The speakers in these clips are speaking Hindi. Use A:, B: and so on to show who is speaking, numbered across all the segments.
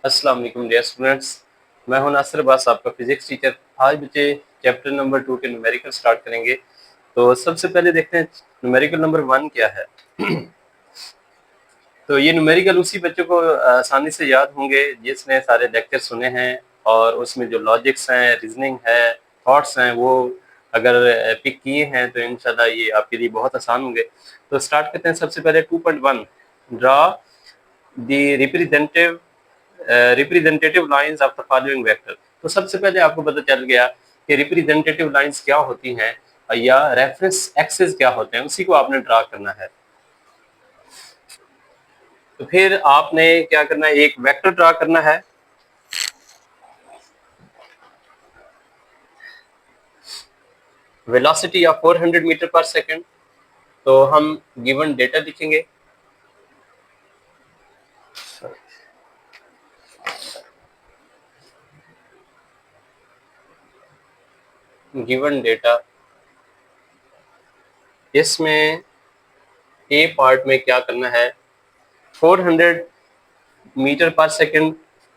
A: अस्सलाम वालेकुम डियर स्टूडेंट्स। मैं हूं नासिर अब्बास, आपका फिजिक्स टीचर। आज बच्चे चैप्टर नंबर 2 के न्यूमेरिकल स्टार्ट करेंगे। तो सबसे पहले देखते हैं न्यूमेरिकल नंबर 1 क्या है। तो ये न्यूमेरिकल उसी बच्चों को आसानी से याद होंगे जिसने सारे लेक्चर सुने हैं और उसमें जो लॉजिक्स हैं, रीजनिंग है, थॉट्स हैं, वो अगर पिक किए हैं तो इंशाल्लाह ये आपके लिए बहुत आसान होंगे। तो स्टार्ट करते हैं। सबसे पहले 2.1 draw the representative lines of the following vector. तो सबसे पहले आपको पता चल गया कि रिप्रेजेंटेटिव लाइंस क्या होती हैं या रेफरेंस एक्सेस क्या होते हैं, उसी को आपने ड्रा करना है। तो फिर आपने क्या करना है, एक वेक्टर ड्रा करना है। Velocity of 400 metre per second. तो हम गिवन डेटा लिखेंगे। गिवन डेटा, इसमें ए पार्ट में क्या करना है, 400 मीटर पर सेकंड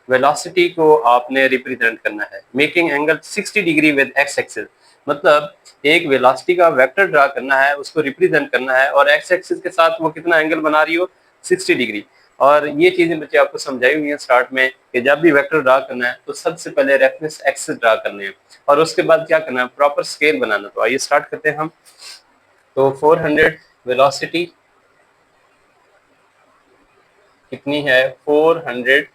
A: वेलोसिटी को आपने रिप्रेजेंट करना है, making angle 60 degree with x axis. मतलब एक वेलोसिटी का वेक्टर ड्रा करना है, उसको रिप्रेजेंट करना है और एक्स एक्सिस के साथ वो कितना एंगल बना रही हो, 60 डिग्री। और ये चीजें बच्चे आपको समझाई हुई हैं स्टार्ट में कि जब भी वेक्टर ड्रा करना है तो सबसे पहले रेफरेंस एक्सिस ड्रा करने हैं और उसके बाद क्या करना है, प्रॉपर स्केल बनाना। तो आइए स्टार्ट करते हैं हम। तो 400 वेलोसिटी कितनी है, 400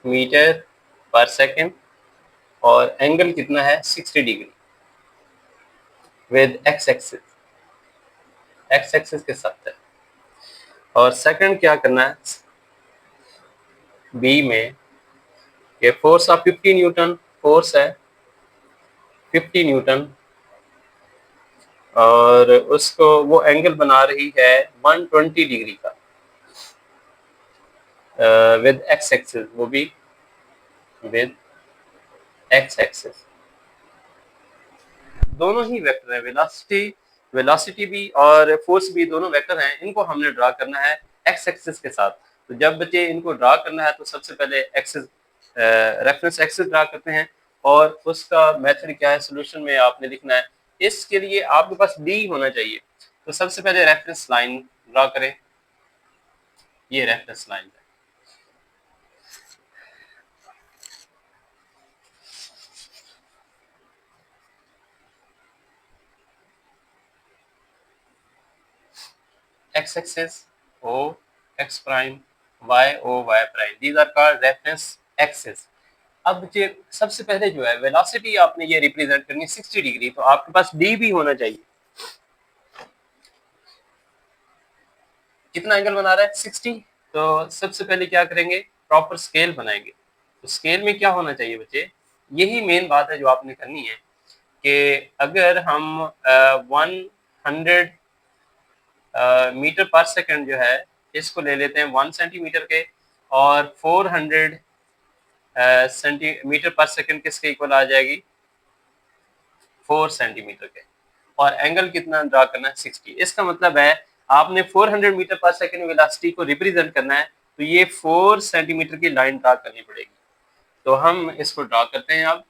A: मीटर पर सेकेंड और एंगल कितना है, 60 degree with x axis, x axis के साथ है। और सेकंड क्या करना है, बी में ये फोर्स ऑफ 50 न्यूटन, फोर्स है 50 न्यूटन और उसको वो एंगल बना रही है 120 डिग्री का विद एक्स एक्सिस, वो भी विद एक्स एक्सिस। दोनों ही वेक्टर है, वेलोसिटी भी और फोर्स भी दोनों वेक्टर हैं। इनको हमने ड्रा करना है एक्स एक्सिस के साथ। तो जब बच्चे इनको ड्रा करना है तो सबसे पहले एक्सिस, रेफरेंस एक्सिस ड्रा करते हैं और उसका मेथड क्या है, सोल्यूशन में आपने लिखना है। इसके लिए आपके पास डी होना चाहिए। तो सबसे पहले रेफरेंस लाइन ड्रा करें, ये रेफरेंस लाइन है। x axis O x prime, y O y prime, these are called reference axis। अब ये सबसे पहले जो है वेलोसिटी आपने ये रिप्रेजेंट करनी 60 डिग्री, तो आपके पास डी भी होना चाहिए। कितना एंगल बना रहा है, 60। तो सबसे पहले क्या करेंगे, प्रॉपर स्केल बनाएंगे। तो स्केल में क्या होना चाहिए बच्चे, यही मेन बात है जो आपने करनी है कि अगर हम 100 मीटर पर सेकंड जो है इसको ले लेते हैं 1 सेंटीमीटर के और 400 सेंटीमीटर पर सेकंड किसके इक्वल आ जाएगी, 4 सेंटीमीटर के। और एंगल कितना ड्रा करना है, 60। इसका मतलब है आपने 400 मीटर पर सेकंड वेलोसिटी को रिप्रेजेंट करना है तो ये 4 सेंटीमीटर की लाइन ड्रा करनी पड़ेगी। तो हम इसको ड्रा करते हैं अब।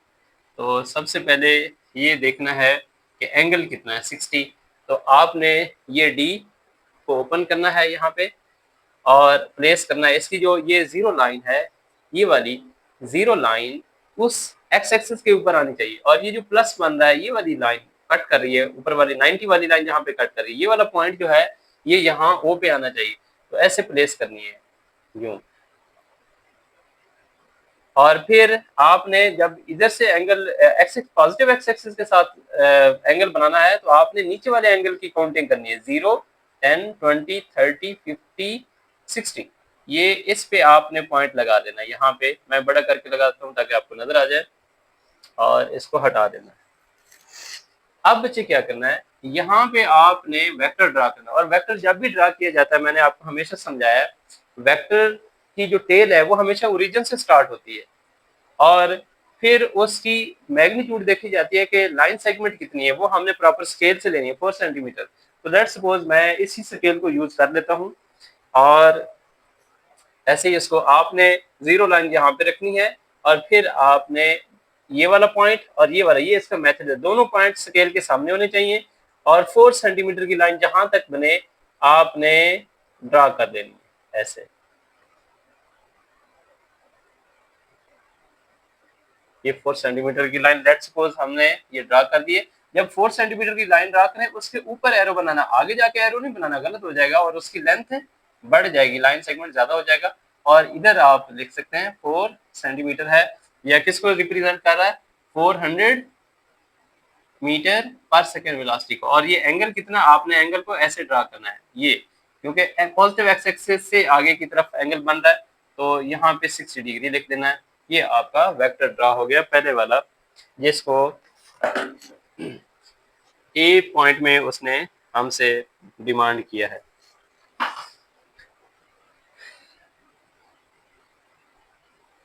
A: तो सबसे पहले ये देखना है कि एंगल कितना है, 60। तो आपने ये डी को ओपन करना है यहाँ पे और प्लेस करना है। इसकी जो ये जीरो लाइन है, ये वाली जीरो लाइन उस एक्स एक्सिस के ऊपर आनी चाहिए और ये जो प्लस बन रहा है, ये वाली लाइन कट कर रही है, ऊपर वाली 90 वाली लाइन जहाँ पे कट कर रही है, ये वाला पॉइंट जो है ये यहाँ ओ पे आना चाहिए। तो ऐसे प्लेस करनी है यूं। और फिर आपने जब इधर से angle axis, positive x axis के साथ एंगल बनाना है तो आपने नीचे वाले एंगल की काउंटिंग करनी है, 0 10 20 30 50 60। ये इस पे आपने पॉइंट लगा देना। यहाँ पे मैं बड़ा करके लगाता हूँ ताकि आपको नजर आ जाए और इसको हटा देना। अब बच्चे क्या करना है, यहाँ पे आपने वेक्टर ड्रा करना। और वेक्टर जब भी ड्रा किया जाता है, मैंने आपको हमेशा समझाया, वेक्टर की जो टेल है वो हमेशा ओरिजिन से स्टार्ट होती है और फिर उसकी मैग्नीट्यूड देखी जाती है कि लाइन सेगमेंट कितनी है, वो हमने प्रॉपर स्केल से लेनी है, 4 सेंटीमीटर। तो लेट्स सपोज मैं इसी स्केल को यूज कर लेता हूँ और ऐसे ही इसको आपने जीरो लाइन यहाँ पे रखनी है और फिर आपने ये वाला पॉइंट और ये वाला, ये इसका मेथड है, दोनों पॉइंट स्केल के सामने होने चाहिए और 4 सेंटीमीटर की लाइन जहां तक बने आपने ड्रा कर देनी है ऐसे। ये 4 सेंटीमीटर की लाइन लेट्स सपोज हमने ये ड्रा कर दिए। जब 4 सेंटीमीटर की लाइन ड्रा करें उसके ऊपर एरो बनाना, आगे जाके एरो नहीं बनाना, गलत हो जाएगा और उसकी लेंथ बढ़ जाएगी, लाइन सेगमेंट ज्यादा हो जाएगा। और इधर आप लिख सकते हैं 4 सेंटीमीटर है, या किसको रिप्रेजेंट कर रहा है, 400 मीटर पर सेकेंड वेलोसिटी को। और ये एंगल कितना, आपने एंगल को ऐसे ड्रा करना है ये, क्योंकि पॉजिटिव एक्स एक्सिस से आगे की तरफ एंगल बन रहा है, तो यहाँ पे 60 डिग्री लिख देना है। ये आपका वेक्टर ड्रा हो गया पहले वाला, जिसको ए पॉइंट में उसने हमसे डिमांड किया है।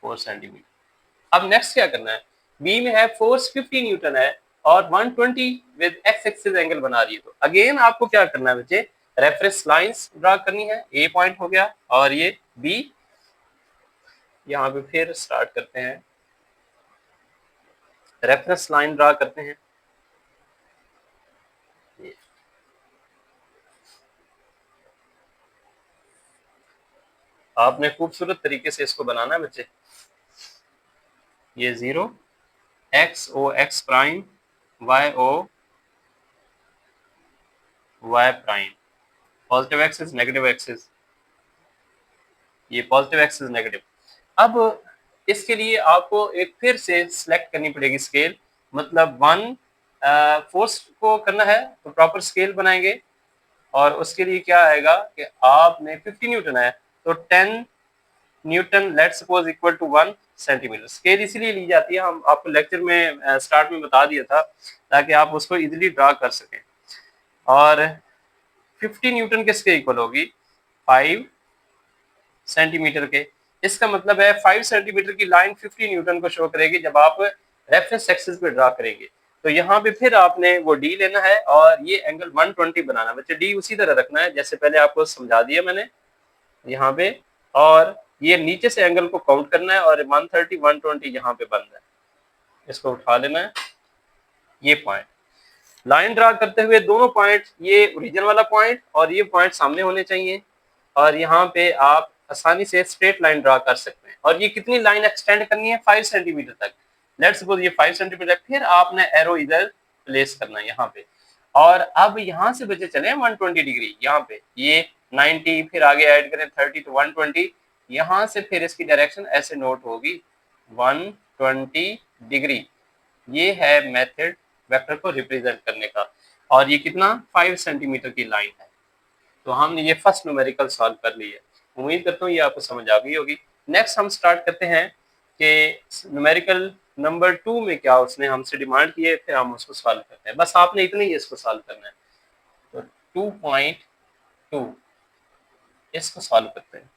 A: Four centimetre. अब नेक्स्ट क्या करना है, बी में है फोर्स 50 न्यूटन है और 120 विद एक्स एक्सिस एंगल बना रही है। तो अगेन आपको क्या करना है बच्चे, रेफरेंस लाइंस ड्रा करनी है। ए पॉइंट हो गया और ये बी, यहाँ पे फिर स्टार्ट करते हैं, रेफरेंस लाइन ड्रा करते हैं। आपने खूबसूरत तरीके से इसको बनाना है बच्चे। ये 0 X O X prime, Y O Y prime, positive axis negative axis, ये पॉजिटिव एक्सिस नेगेटिव। अब इसके लिए आपको एक फिर से सिलेक्ट करनी पड़ेगी स्केल, मतलब 1 फोर्स को करना है तो प्रॉपर स्केल बनाएंगे और उसके लिए क्या आएगा कि आपने 50 न्यूटन है तो 10 newton let suppose equal to 1 centimetre. Scale इसलिए ली जाती है, हम आपको लेक्चर में स्टार्ट में बता दिया था ताकि आप उसको इजीली ड्रा कर सकें। और 50 न्यूटन किसके इक्वल होगी, 5 सेंटीमीटर के। इसका मतलब है 5 सेंटीमीटर की लाइन 50 न्यूटन को शो करेगी जब आप रेफरेंस एक्सिस पे ड्रा करेंगे। तो यहाँ पे फिर आपने वो डी लेना है और ये एंगल 120 बनाना है बच्चे। डी उसी तरह रखना है जैसे पहले आपको समझा दिया मैंने यहाँ पे, और ये नीचे से एंगल को काउंट करना है और 130 120 यहाँ पे बन रहा है, इसको उठा लेना है। ये पॉइंट लाइन ड्रा करते हुए दोनों पॉइंट, ये ओरिजिन वाला पॉइंट और ये पॉइंट सामने होने चाहिए और यहाँ पे आप आसानी से स्ट्रेट लाइन ड्रा कर सकते हैं। और ये कितनी लाइन एक्सटेंड करनी है, 5 सेंटीमीटर तक। लेट्स सपोज ये 5 सेंटीमीटर, फिर आपने एरो इधर प्लेस करना है यहाँ पे। और अब यहाँ से बचे चले 120 डिग्री, यहाँ पे ये 90, फिर आगे ऐड करें 30 तो 120, यहाँ से फिर इसकी डायरेक्शन ऐसे नोट होगी 120 डिग्री। ये है मेथड वेक्टर को रिप्रेजेंट करने का। और ये कितना, 5 सेंटीमीटर की लाइन है। तो हमने ये फर्स्ट न्यूमेरिकल सॉल्व कर ली है। उम्मीद करता हूँ ये आपको समझ आ गई होगी। नेक्स्ट हम स्टार्ट करते हैं कि न्यूमेरिकल नंबर 2 में क्या उसने हमसे डिमांड की है, फिर हम उसको सॉल्व करते हैं। बस आपने इतना ही इसको सॉल्व करना है। तो 2.2 इसको सॉल्व करते हैं।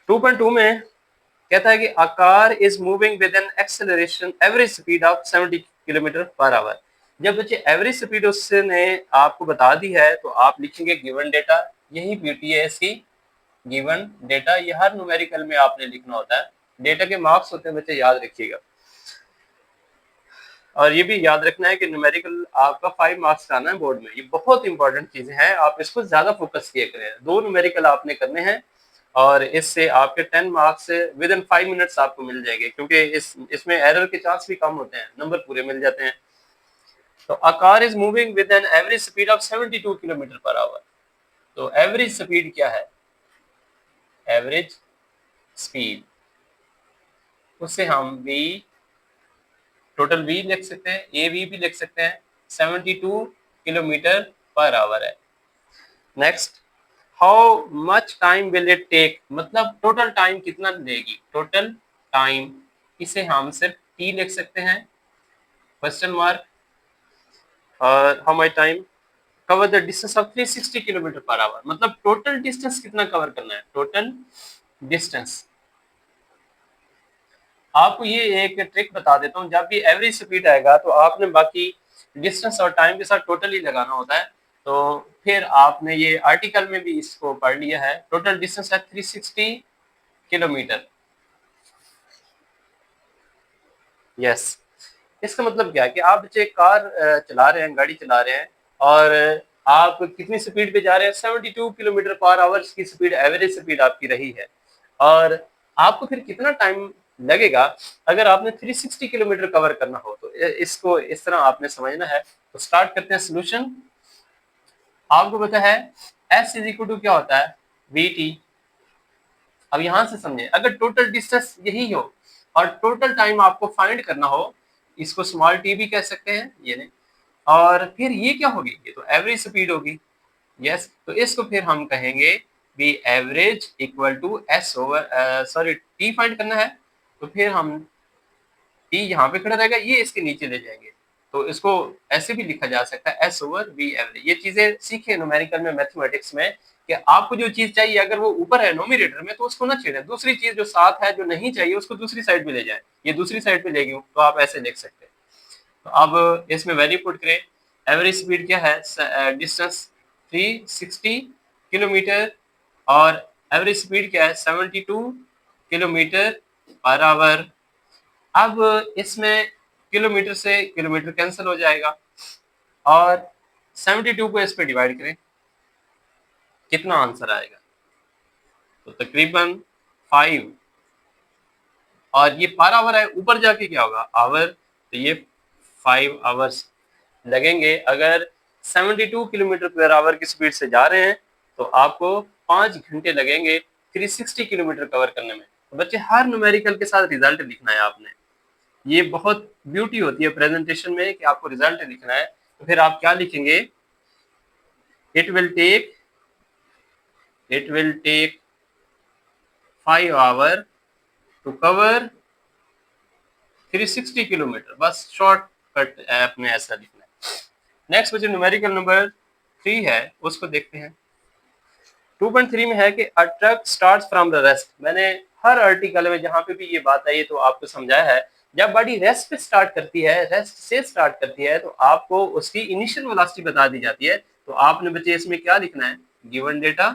A: 2.2 में कहता है कि a car is moving with an acceleration average speed of 70 kilometre per our. जब बच्चे एवरेज स्पीड उसने आपको बता दी है तो आप लिखेंगे गिवन डेटा। यही ब्यूटी है इसकी, गिवन डेटा। ये हर न्यूमेरिकल में आपने लिखना होता है। डेटा के मार्क्स होते हैं बच्चे, याद रखिएगा। और ये भी याद रखना है कि न्यूमेरिकल आपका 5 मार्क्स का आना है बोर्ड में। ये बहुत इंपॉर्टेंट चीजें हैं, आप इसको ज्यादा फोकस किया करें। 2 न्यूमेरिकल आपने करने हैं और इससे आपके 10 मार्क्स विद इन 5 मिनट्स आपको मिल जाएंगे, क्योंकि इसमें एरर के चांस भी कम होते हैं, नंबर पूरे मिल जाते हैं। तो a car is moving with an average speed of 72 kilometre per our. तो एवरेज स्पीड क्या है, एवरेज स्पीड उससे हम v टोटल v लिख सकते हैं, ए वी भी लिख सकते हैं। 72 किलोमीटर पर आवर है। Next, how much time will it take, मतलब टोटल टाइम कितना लेगी, टोटल टाइम, इसे हम सिर्फ टी लिख सकते हैं, क्वेश्चन मार्क। और how much time cover the distance of 360 kilometre per our, मतलब टोटल डिस्टेंस कितना कवर करना है, टोटल डिस्टेंस। आपको ये एक ट्रिक बता देता हूँ, जब भी एवरेज स्पीड आएगा तो आपने बाकी डिस्टेंस और टाइम के साथ टोटल ही लगाना होता है। तो फिर आपने ये आर्टिकल में भी इसको पढ़ लिया है। टोटल डिस्टेंस है 360 किलोमीटर। यस, इसका मतलब क्या है कि आप बच्चे कार चला रहे हैं, गाड़ी चला रहे हैं, और आप कितनी स्पीड पे जा रहे हैं, 72 किलोमीटर पर आवर की स्पीड एवरेज स्पीड आपकी रही है। और आपको फिर कितना टाइम लगेगा अगर आपने 360 किलोमीटर कवर करना हो, तो इसको इस तरह आपने समझना है। तो स्टार्ट करते हैं सोल्यूशन। आपको पता है एस इज इक्वल टू क्या होता है, वी टी। अब यहां से समझे, अगर टोटल डिस्टेंस यही हो और टोटल टाइम आपको फाइंड करना हो, इसको स्मॉल टी भी कह सकते हैं, ये नहीं। और फिर ये क्या होगी, ये तो एवरेज स्पीड होगी। यस, तो इसको फिर हम कहेंगे V average equal to S over, sorry T find करना है, तो फिर हम टी यहाँ पे खड़ा रहेगा, ये इसके नीचे ले जाएंगे। तो इसको ऐसे भी लिखा जा सकता है एस ओवर वी एवरेज। ये चीजें सीखे न्यूमेरिकल में, मैथमेटिक्स में, कि आपको जो चीज चाहिए अगर वो ऊपर है नोमिनेटर में तो उसको ना छेड़े, दूसरी चीज जो साथ है जो नहीं चाहिए उसको दूसरी साइड पे ले जाए। ये दूसरी साइड पे ले गई तो आप ऐसे लिख सकते हैं। तो अब इसमें वैल्यू पुट करें। एवरेज स्पीड क्या है, डिस्टेंस 360 किलोमीटर, और एवरेज स्पीड क्या है 72 किलोमीटर पर आवर। अब इसमें किलोमीटर से किलोमीटर कैंसिल हो जाएगा, और 72 को इस पे डिवाइड करें, कितना आंसर आएगा, तो तकरीबन 5। और ये पर आवर है, ऊपर जाके क्या होगा आवर, तो ये 5 आवर्स लगेंगे। अगर 72 किलोमीटर पर आवर की स्पीड से जा रहे हैं तो आपको 5 घंटे लगेंगे 360 किलोमीटर कवर करने में। तो बच्चे हर न्यूमेरिकल के साथ रिजल्ट लिखना है आपने। ये बहुत ब्यूटी होती है प्रेजेंटेशन में कि आपको रिजल्ट लिखना है। तो फिर आप क्या लिखेंगे, it will take 5 hour to cover 360 kilometre. बस शॉर्ट कट आपने ऐसा लिखना है। नेक्स्ट बच्चे न्यूमेरिकल नंबर 3 है, उसको देखते हैं। 2.3 में है कि a truck starts from the rest. मैंने हर आर्टिकल में जहां पे भी ये बात आई है तो आपको समझाया है, जब गाड़ी रेस्ट पे स्टार्ट करती है, रेस्ट से स्टार्ट करती है, तो आपको उसकी इनिशियल वेलोसिटी बता दी जाती है। तो आपने बच्चे इसमें क्या लिखना है, गिवन डेटा,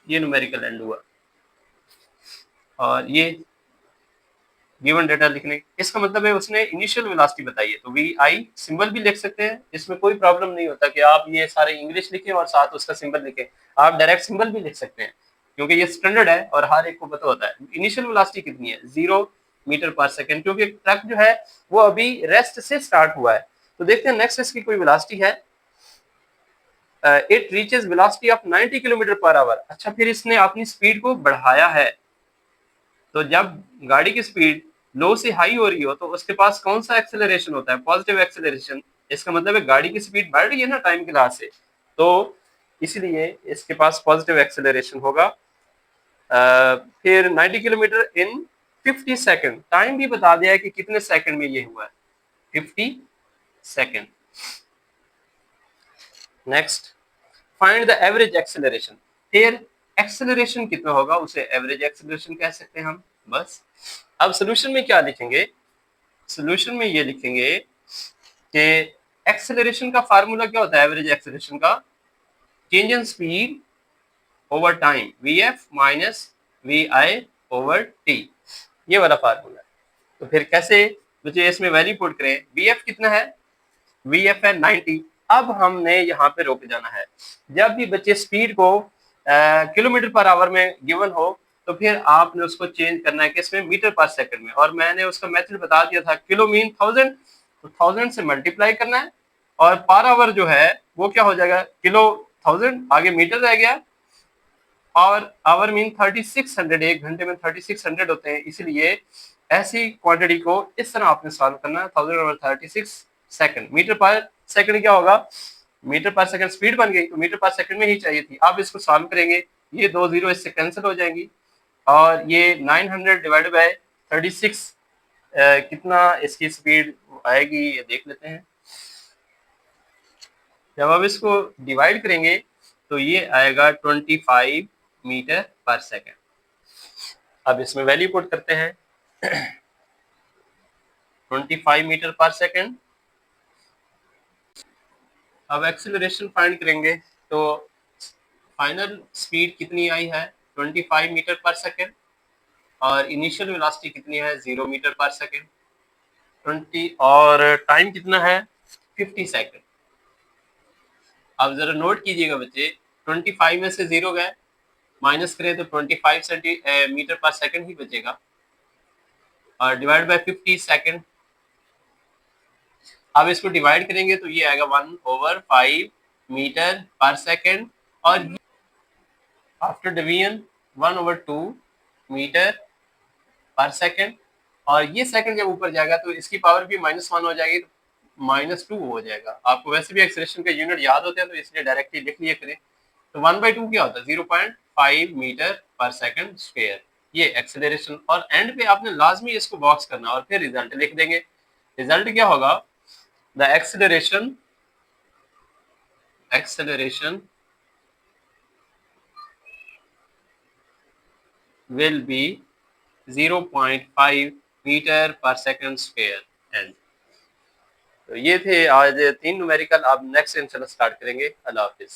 A: ये न्यूमेरिकल एंड हुआ, और ये गिवन डेटा लिखने, इसका मतलब है उसने इनिशियल वेलोसिटी बताई है। तो वी आई सिंबल भी लिख सकते हैं, इसमें कोई प्रॉब्लम नहीं होता कि आप ये सारे इंग्लिश लिखें और साथ उसका सिंबल लिखें। आप डायरेक्ट सिंबल भी लिख सकते हैं, क्योंकि ये स्टैंडर्ड है और हर एक को पता होता है। इनिशियल वेलोसिटी कितनी है, 0 मीटर पर सेकेंड, क्योंकि ट्रक जो है वो अभी रेस्ट से स्टार्ट हुआ है। तो देखते हैं नेक्स्ट इसकी कोई वेलोसिटी है, it reaches velocity of 90 kilometre per our. अच्छा, फिर इसने अपनी स्पीड को बढ़ाया है। तो जब गाड़ी की स्पीड लो से हाई हो रही हो तो उसके पास कौन सा एक्सेलरेशन होता है, पॉजिटिव एक्सेलरेशन। इसका मतलब है गाड़ी की स्पीड बढ़ रही है ना टाइम के लिहाज से, तो इसलिए इसके पास पॉजिटिव एक्सेलरेशन होगा। फिर 90 किलोमीटर इन 50 सेकंड, टाइम भी बता दिया है कि कितने सेकंड में ये हुआ है, 50 second. Next, find the average acceleration. फिर एक्सेलरेशन कितना होगा उसे एवरेज एक्सेलरेशन कह सकते हैं हम। बस अब सोल्यूशन में क्या लिखेंगे, सोल्यूशन में ये लिखेंगे कि एक्सेलरेशन का फार्मूला क्या होता है, एवरेज एक्सेलरेशन का, change in speed over time, V F minus V I over T, ये वाला फार्मूला है। तो फिर कैसे मुझे इसमें वैल्यू पुट करें, वी एफ कितना है, वी एफ है 90। अब हमने यहाँ पे रोक जाना है, जब भी बच्चे स्पीड को किलोमीटर पर आवर में गिवन हो तो फिर आपने उसको चेंज करना है किसमें, मीटर पर सेकंड में। और मैंने उसका मेथड बता दिया था, किलो मीन 1000, तो 1000 से मल्टीप्लाई करना है, और पर आवर जो है वो क्या हो जाएगा, किलो 1000 आगे मीटर रह गया, और आवर मीन 3600, एक घंटे में 3600 होते हैं, इसलिए ऐसी क्वांटिटी को इस तरह आपने सॉल्व करना है। 1000 over 36 second, metre per second क्या होगा, मीटर पर सेकंड स्पीड बन गई तो मीटर पर सेकंड में ही चाहिए थी। अब इसको सॉल्व करेंगे, ये 2 जीरो इससे कैंसिल हो जाएंगी, और ये 900 डिवाइडेड बाय 36 कितना इसकी स्पीड आएगी ये देख लेते हैं। जब आप इसको डिवाइड करेंगे तो ये आएगा 25 मीटर पर सेकंड। अब इसमें वैल्यू पुट करते हैं, 25 मीटर पर सेकंड अब एक्सेलरेशन फाइंड करेंगे तो फाइनल स्पीड कितनी आई है 25 मीटर पर सेकेंड और इनिशियल वेलोसिटी कितनी है 0 मीटर पर सेकेंड 20 और टाइम कितना है 50 सेकेंड। अब जरा नोट कीजिएगा बच्चे 25 में से 0 गए माइनस करें तो 25 मीटर पर सेकेंड ही बचेगा और डिवाइड बाय 50 सेकेंड। अब इसको डिवाइड करेंगे तो ये आएगा 1/5 मीटर पर सेकेंड और आफ्टर डिवीजन 1/2 मीटर पर सेकेंड और ये सेकंड जब ऊपर जाएगा तो इसकी पावर भी -1 हो जाएगी तो -2 हो जाएगा। आपको वैसे भी एक्सेलरेशन का यूनिट याद होते हैं तो इसलिए डायरेक्टली लिख लिया करें। तो 1/2 क्या होता है 0.5 मीटर पर सेकंड स्क्वायर ये एक्सेलरेशन और एंड पे आपने लाजमी इसको बॉक्स करना और फिर रिजल्ट लिख देंगे। रिजल्ट क्या होगा the acceleration will be 0.5 metre per second square and तो ये थे आज 3 न्यूमेरिकल। आप नेक्स्ट इंशाल्लाह स्टार्ट करेंगे। अल्लाह हाफिज।